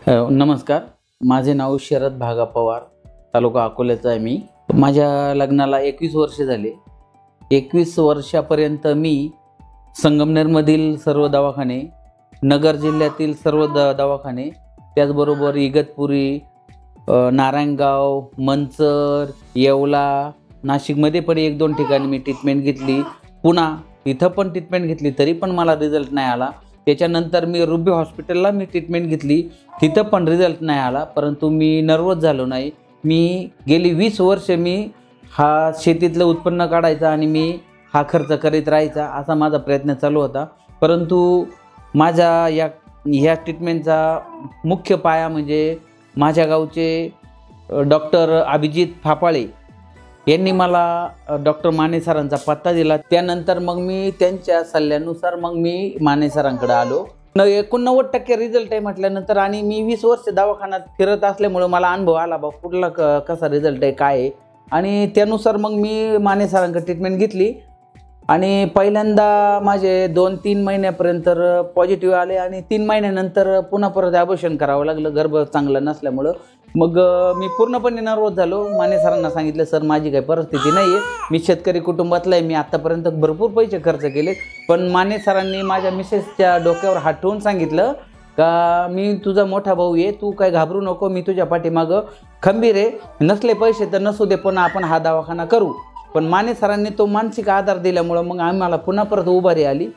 नमस्कार, माझे नाव शरद भागा पवार, तालुका अकोल्याचा आहे मी। माझ्या लग्नाला 21 वर्ष झाले। 21 वर्षापर्यंत मी संगमनेरमधील सर्व दवाखाने, नगर जिल्ह्यातील सर्व दवाखाने, त्याचबरोबर इगतपुरी, नारायणगाव, मंचर, येवला, नाशिकमध्ये पण 1-2 ठिकाणी मी ट्रीटमेंट घेतली। पुन्हा इथं पण ट्रीटमेंट घेतली, तरी पण मला रिझल्ट नाही आला। त्याच्यानंतर मी रुबी हॉस्पिटलला ट्रीटमेंट घेतली, तिथं पण रिझल्ट नाही आला। परंतु मी नर्वस झालो नाही। मी गेली 20 वर्ष मी हा शेतीतलं उत्पन्न काढायचा आणि मी हा खर्च करीत राहायचा, असा माझा प्रयत्न चालू होता। परंतु माझ्या ह्या ट्रीटमेंटचा मुख्य पाया म्हणजे माझ्या गावचे डॉक्टर अभिजित फापाळे यांनी मला डॉक्टर माने सरांचा पत्ता दिला। त्यानंतर मग मी त्यांच्या सल्ल्यानुसार मग मी माने सरांकडे आलो। 89% रिझल्ट आहे म्हटल्यानंतर आणि मी 20 वर्ष दवाखान्यात फिरत असल्यामुळे मला अनुभव आला बा कुठला कसा रिझल्ट आहे काय आहे, आणि त्यानुसार मग मी माने सरांकडे ट्रीटमेंट घेतली। आणि पहिल्यांदा माझे 2-3 महिन्यापर्यंत पॉझिटिव्ह आले आणि 3 महिन्यानंतर पुन्हा परत ॲबॉर्शन करावं लागलं, गर्भ चांगला नसल्यामुळं। मग मी पूर्णपणे नर्वस झालो। माने सरांना सांगितलं, सर माझी काही परिस्थिती नाही आहे, मी शेतकरी कुटुंबातला आहे, मी आत्तापर्यंत भरपूर पैसे खर्च केले। पण माने सरांनी माझ्या मिसेसच्या डोक्यावर हात ठेवून सांगितलं का मी तुझा मोठा भाऊ आहे, तू काय घाबरू नको, मी तुझ्या पाठीमागं खंबीर आहे, नसले पैसे तर नसू दे पण आपण हा दवाखाना करू। पण माने सरांनी तो मानसिक आधार दिल्यामुळं मग आम्हाला पुन्हा परत उभारी आली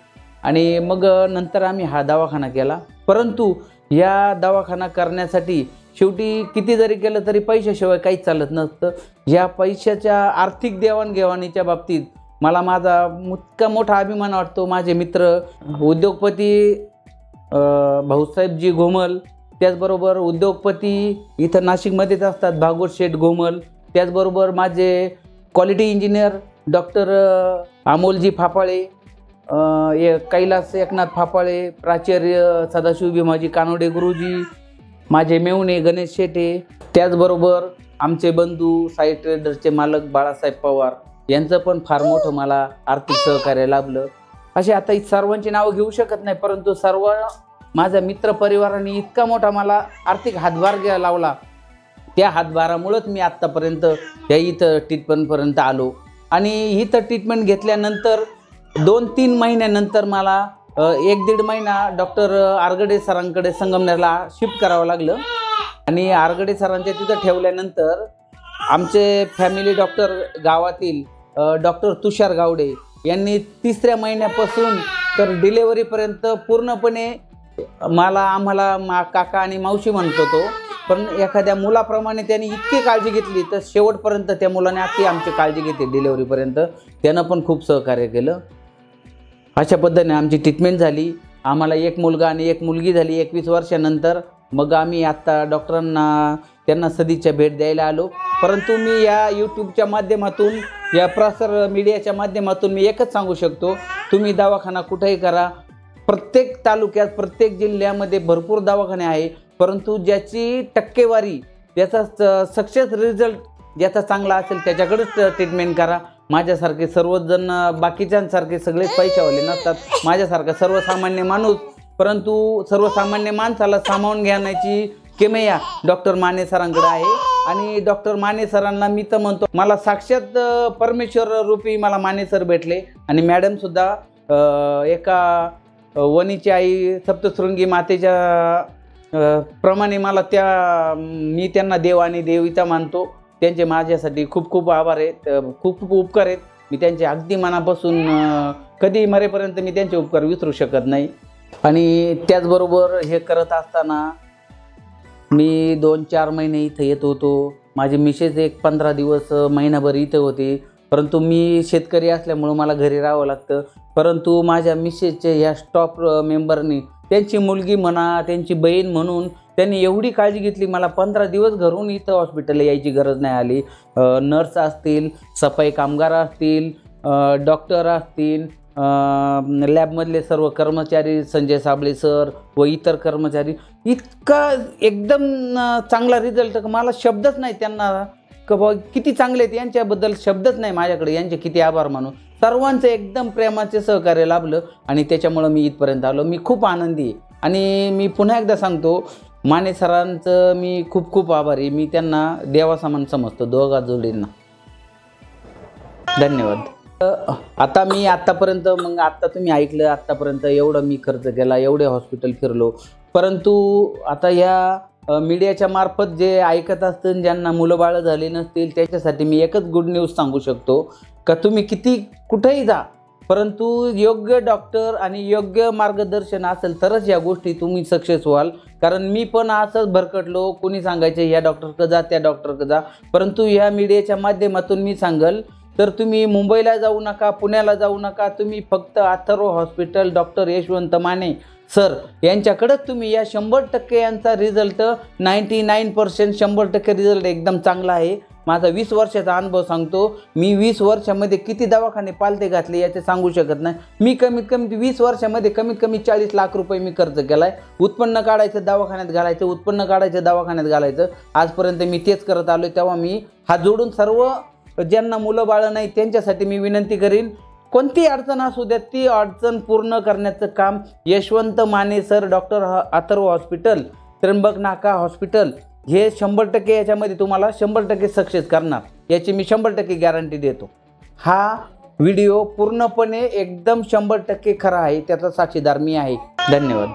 आणि मग नंतर आम्ही हा दवाखाना केला। परंतु या दवाखाना करण्यासाठी शेवटी किती जरी केलं तरी पैशाशिवाय काहीच चालत नसतं। या पैशाच्या आर्थिक देवाणघेवाणीच्या बाबतीत मला माझा इतका मोठा अभिमान वाटतो। माझे मित्र उद्योगपती भाऊसाहेबजी घोमल, त्याचबरोबर उद्योगपती इथं नाशिकमध्येच असतात भागवत शेठ घोमल, त्याचबरोबर माझे quality engineer doctor Amolji फापाळे, Kailas Eknath फापाळे, प्राचार्य सदाशिव भीमाजी कानोडे गुरुजी, माझे मेवणे गणेश शेटे, त्याचबरोबर आमचे बंधू साई ट्रेडर्सचे मालक बाळासाहेब पवार यांचं पण फार मोठं मला आर्थिक सहकार्य लाभलं। असे आता सर्वांची नावं घेऊ शकत नाही, परंतु सर्व माझ्या मित्र परिवाराने इतका मोठा मला आर्थिक हातभार लावला, त्या हातभारामुळेच मी आत्तापर्यंत या इथं ट्रीटमेंटपर्यंत आलो। आणि इथं ट्रीटमेंट घेतल्यानंतर 2-3 महिन्यानंतर मला 1-1.5 महिना डॉक्टर आरगडे सरांकडे संगमनेरला शिफ्ट करावं लागलं। आणि आरगडे सरांच्या तिथं ठेवल्यानंतर आमचे फॅमिली डॉक्टर गावातील डॉक्टर तुषार गावडे यांनी 3ऱ्या महिन्यापासून तर डिलेवरीपर्यंत पूर्णपणे आम्हाला काका आणि मावशी म्हणतो तो, पण एखाद्या मुलाप्रमाणे त्यांनी इतकी काळजी घेतली तर शेवटपर्यंत त्या मुलाने अति आमची काळजी घेतली डिलेवरीपर्यंत। त्यानं पण खूप सहकार्य केलं। अशा पद्धतीने आमची ट्रीटमेंट झाली। आम्हाला 1 मुलगा आणि 1 मुलगी झाली 21 वर्षानंतर। मग आम्ही आत्ता डॉक्टरांना त्यांना सदिच्छा भेट द्यायला आलो। परंतु मी या यूट्यूबच्या माध्यमातून, या प्रसार मीडियाच्या माध्यमातून मी एकच सांगू शकतो, तुम्ही दवाखाना कुठेही करा, प्रत्येक तालुक्यात प्रत्येक जिल्ह्यामध्ये भरपूर दवाखाने आहे, परंतु ज्याची टक्केवारी, ज्याचा सक्सेस रिझल्ट ज्याचा चांगला असेल त्याच्याकडेच ट्रीटमेंट करा। माझ्यासारखे सर्वजण बाकीच्यांसारखे सगळेच पैशावाले नसतात। माझ्यासारखा सर्वसामान्य माणूस, परंतु सर्वसामान्य माणसाला सामावून घेण्याची किमया डॉक्टर माने सरांकडे आहे। आणि डॉक्टर माने सरांना मी तर म्हणतो, मला साक्षात परमेश्वर रूपी मला माने सर भेटले। आणि मॅडमसुद्धा एका वणीची आई सप्तशृंगी मातेच्या प्रमाणे मला मी त्यांना देव आणि देविता मानतो। त्यांचे माझ्यासाठी खूप खूप आभार आहेत, खूप खूप उपकार आहेत। मी त्यांचे अगदी मनापासून कधी मरेपर्यंत मी त्यांचे उपकार विसरू शकत नाही। आणि त्याचबरोबर हे करत असताना मी 2-4 महिने इथं येत होतो। माझे मिसेस 15 दिवस महिनाभर इथं होते, परंतु मी शेतकरी असल्यामुळं मला घरी राहावं लागतं। परंतु माझ्या मिसेसच्या ह्या स्टॉफ मेंबरनी, त्यांची मुलगी म्हणा, त्यांची बहीण म्हणून त्यांनी एवढी काळजी घेतली, मला 15 दिवस घरून इथं हॉस्पिटलला यायची गरज नाही आली। नर्स असतील, सफाई कामगार असतील, डॉक्टर असतील, लॅबमधले सर्व कर्मचारी, संजय साबळे सर व इतर कर्मचारी, इतका एकदम चांगला रिझल्ट मला शब्दच नाही त्यांना किती चांगले आहेत, यांच्याबद्दल शब्दच नाही माझ्याकडे, यांचे किती आभार मानू। सर्वांचं एकदम प्रेमाचे सहकार्य लाभलं आणि त्याच्यामुळं मी इथपर्यंत आलो। मी खूप आनंदी आहे। आणि मी पुन्हा एकदा सांगतो माने सरांचं मी खूप खूप आभारी. मी त्यांना देवासमान समजतो, दोघा जोडींना. धन्यवाद. आता मी आत्तापर्यंत, मग आत्ता तुम्ही ऐकलं, आत्तापर्यंत एवढं मी खर्च केला, एवढे हॉस्पिटल फिरलो. परंतु आता या मीडियाच्या मार्फत जे ऐकत असतील, ज्यांना मुलं बाळं झाली नसतील, त्याच्यासाठी मी एकच गुड न्यूज सांगू शकतो का तुम्ही किती कुठेही जा, परंतु योग्य डॉक्टर आणि योग्य मार्गदर्शन असेल तरच या गोष्टी तुम्ही सक्सेस व्हाल. कारण मी पण असंच भरकटलो, कोणी सांगायचे या डॉक्टरकडे जा, त्या डॉक्टरकडे जा. परंतु ह्या मीडियाच्या माध्यमातून मी सांगल तर तुम्ही मुंबईला जाऊ नका, पुण्याला जाऊ नका. तुम्ही फक्त Atharva hospital, doctor Yashwant Mane sir यांच्याकडेच तुम्ही या. 100% यांचा रिझल्ट 99% 100% रिझल्ट एकदम चांगला आहे. माझा 20 वर्षाचा अनुभव सांगतो. मी 20 वर्षामध्ये किती दवाखाने पालथे घातले याचे सांगू शकत नाही. मी कमीत कमी 20 वर्षामध्ये कमीत कमी 40 लाख रुपये मी खर्च केला आहे. उत्पन्न काढायचं दवाखान्यात घालायचं, उत्पन्न काढायचं दवाखान्यात घालायचं. आजपर्यंत मी तेच करत आलो. तेव्हा मी हात जोडून सर्व ज्यांना मुलं बाळं नाही त्यांच्यासाठी मी विनंती करीन, कोणती अडचण असू द्या ती अडचण पूर्ण करण्याचं काम Yashwant Mane sir, doctor Atharva hospital, Trimbak नाका हॉस्पिटल हे 100% याच्यामध्ये तुम्हाला 100% सक्सेस करणार, याची मी 100% गॅरंटी देतो. हा व्हिडिओ पूर्णपणे एकदम 100% खरा आहे, त्याचा साक्षीदार मी आहे. धन्यवाद.